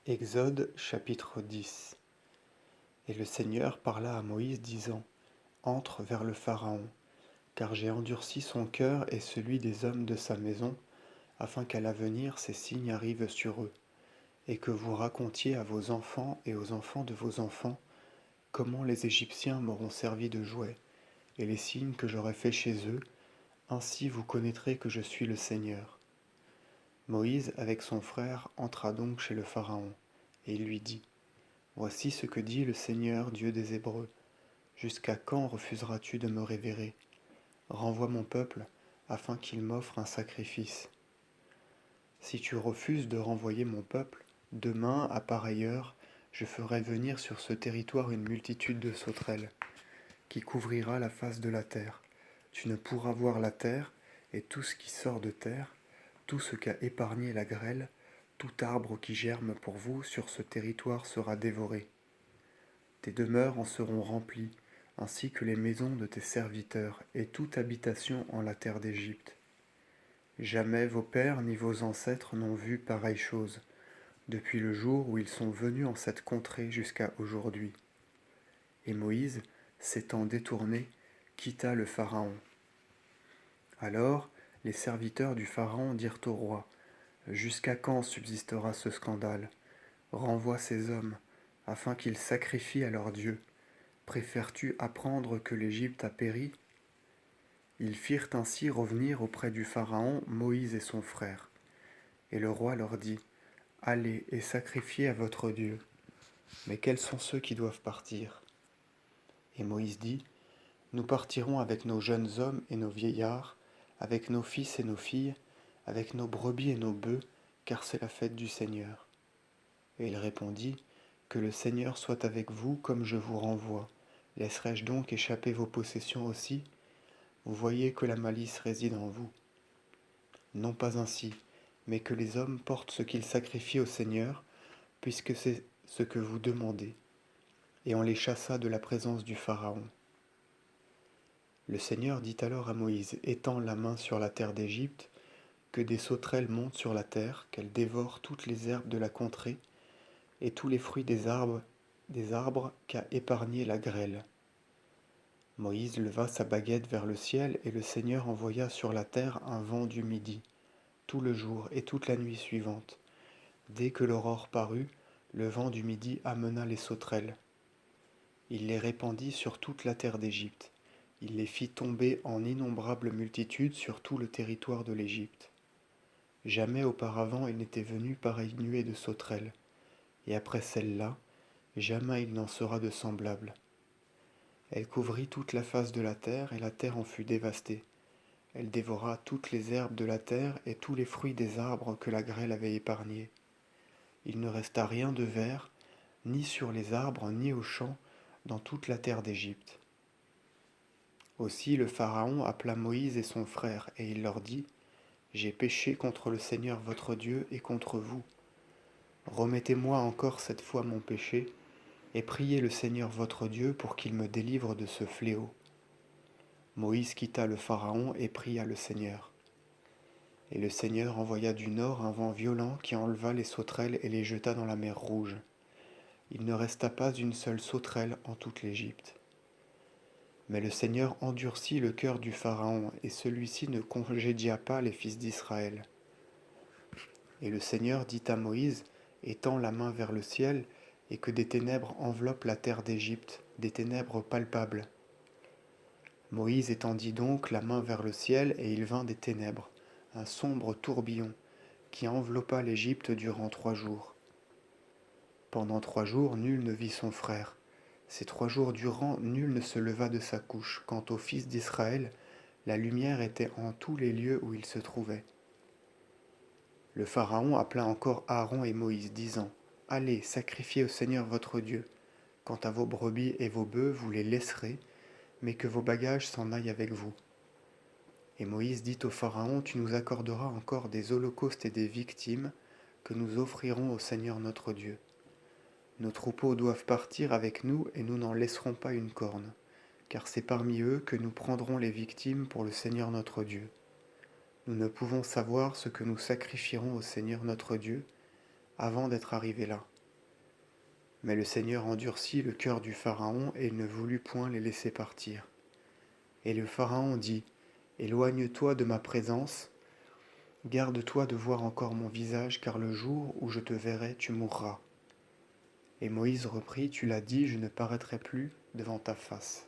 Exode chapitre 10. Et le Seigneur parla à Moïse, disant, Entre vers le Pharaon, car j'ai endurci son cœur et celui des hommes de sa maison, afin qu'à l'avenir ces signes arrivent sur eux, et que vous racontiez à vos enfants et aux enfants de vos enfants comment les Égyptiens m'auront servi de jouet, et les signes que j'aurai faits chez eux, ainsi vous connaîtrez que je suis le Seigneur. Moïse, avec son frère, entra donc chez le Pharaon, et il lui dit, Voici ce que dit le Seigneur, Dieu des Hébreux. Jusqu'à quand refuseras-tu de me révérer? Renvoie mon peuple, afin qu'il m'offre un sacrifice. Si tu refuses de renvoyer mon peuple, demain, à pareille heure, je ferai venir sur ce territoire une multitude de sauterelles, qui couvrira la face de la terre. Tu ne pourras voir la terre, et tout ce qui sort de terre, tout ce qu'a épargné la grêle, tout arbre qui germe pour vous sur ce territoire sera dévoré. Tes demeures en seront remplies, ainsi que les maisons de tes serviteurs, et toute habitation en la terre d'Égypte. Jamais vos pères ni vos ancêtres n'ont vu pareille chose, depuis le jour où ils sont venus en cette contrée jusqu'à aujourd'hui. Et Moïse, s'étant détourné, quitta le Pharaon. Alors les serviteurs du Pharaon dirent au roi, Jusqu'à quand subsistera ce scandale? Renvoie ces hommes, afin qu'ils sacrifient à leur Dieu. Préfères-tu apprendre que l'Égypte a péri? Ils firent ainsi revenir auprès du Pharaon Moïse et son frère. Et le roi leur dit, Allez et sacrifiez à votre Dieu. Mais quels sont ceux qui doivent partir? Et Moïse dit, Nous partirons avec nos jeunes hommes et nos vieillards, avec nos fils et nos filles, avec nos brebis et nos bœufs, car c'est la fête du Seigneur. Et il répondit, Que le Seigneur soit avec vous comme je vous renvoie. Laisserai-je donc échapper vos possessions aussi? Vous voyez que la malice réside en vous. Non pas ainsi, mais que les hommes portent ce qu'ils sacrifient au Seigneur, puisque c'est ce que vous demandez. Et on les chassa de la présence du Pharaon. Le Seigneur dit alors à Moïse, Étends la main sur la terre d'Égypte, que des sauterelles montent sur la terre, qu'elles dévorent toutes les herbes de la contrée, et tous les fruits des arbres qu'a épargnés la grêle. Moïse leva sa baguette vers le ciel, et le Seigneur envoya sur la terre un vent du midi, tout le jour et toute la nuit suivante. Dès que l'aurore parut, le vent du midi amena les sauterelles. Il les répandit sur toute la terre d'Égypte. Il les fit tomber en innombrables multitudes sur tout le territoire de l'Égypte. Jamais auparavant il n'était venu pareille nuée de sauterelles, et après celle-là, jamais il n'en sera de semblable. Elle couvrit toute la face de la terre, et la terre en fut dévastée. Elle dévora toutes les herbes de la terre et tous les fruits des arbres que la grêle avait épargnés. Il ne resta rien de vert, ni sur les arbres, ni aux champs, dans toute la terre d'Égypte. Aussi le Pharaon appela Moïse et son frère, et il leur dit, J'ai péché contre le Seigneur votre Dieu et contre vous. Remettez-moi encore cette fois mon péché, et priez le Seigneur votre Dieu pour qu'il me délivre de ce fléau. Moïse quitta le Pharaon et pria le Seigneur. Et le Seigneur envoya du nord un vent violent qui enleva les sauterelles et les jeta dans la mer Rouge. Il ne resta pas une seule sauterelle en toute l'Égypte. Mais le Seigneur endurcit le cœur du Pharaon, et celui-ci ne congédia pas les fils d'Israël. Et le Seigneur dit à Moïse, Étends la main vers le ciel, et que des ténèbres enveloppent la terre d'Égypte, des ténèbres palpables. Moïse étendit donc la main vers le ciel, et il vint des ténèbres, un sombre tourbillon, qui enveloppa l'Égypte durant 3 jours. Pendant 3 jours, nul ne vit son frère. Ces 3 jours durant, nul ne se leva de sa couche. Quant aux fils d'Israël, la lumière était en tous les lieux où ils se trouvaient. Le Pharaon appela encore Aaron et Moïse, disant, Allez, sacrifiez au Seigneur votre Dieu. Quant à vos brebis et vos bœufs, vous les laisserez, mais que vos bagages s'en aillent avec vous. Et Moïse dit au Pharaon, Tu nous accorderas encore des holocaustes et des victimes que nous offrirons au Seigneur notre Dieu. Nos troupeaux doivent partir avec nous et nous n'en laisserons pas une corne, car c'est parmi eux que nous prendrons les victimes pour le Seigneur notre Dieu. Nous ne pouvons savoir ce que nous sacrifierons au Seigneur notre Dieu avant d'être arrivés là. Mais le Seigneur endurcit le cœur du Pharaon et il ne voulut point les laisser partir. Et le Pharaon dit, éloigne-toi de ma présence, garde-toi de voir encore mon visage, car le jour où je te verrai, tu mourras. Et Moïse reprit, tu l'as dit, je ne paraîtrai plus devant ta face.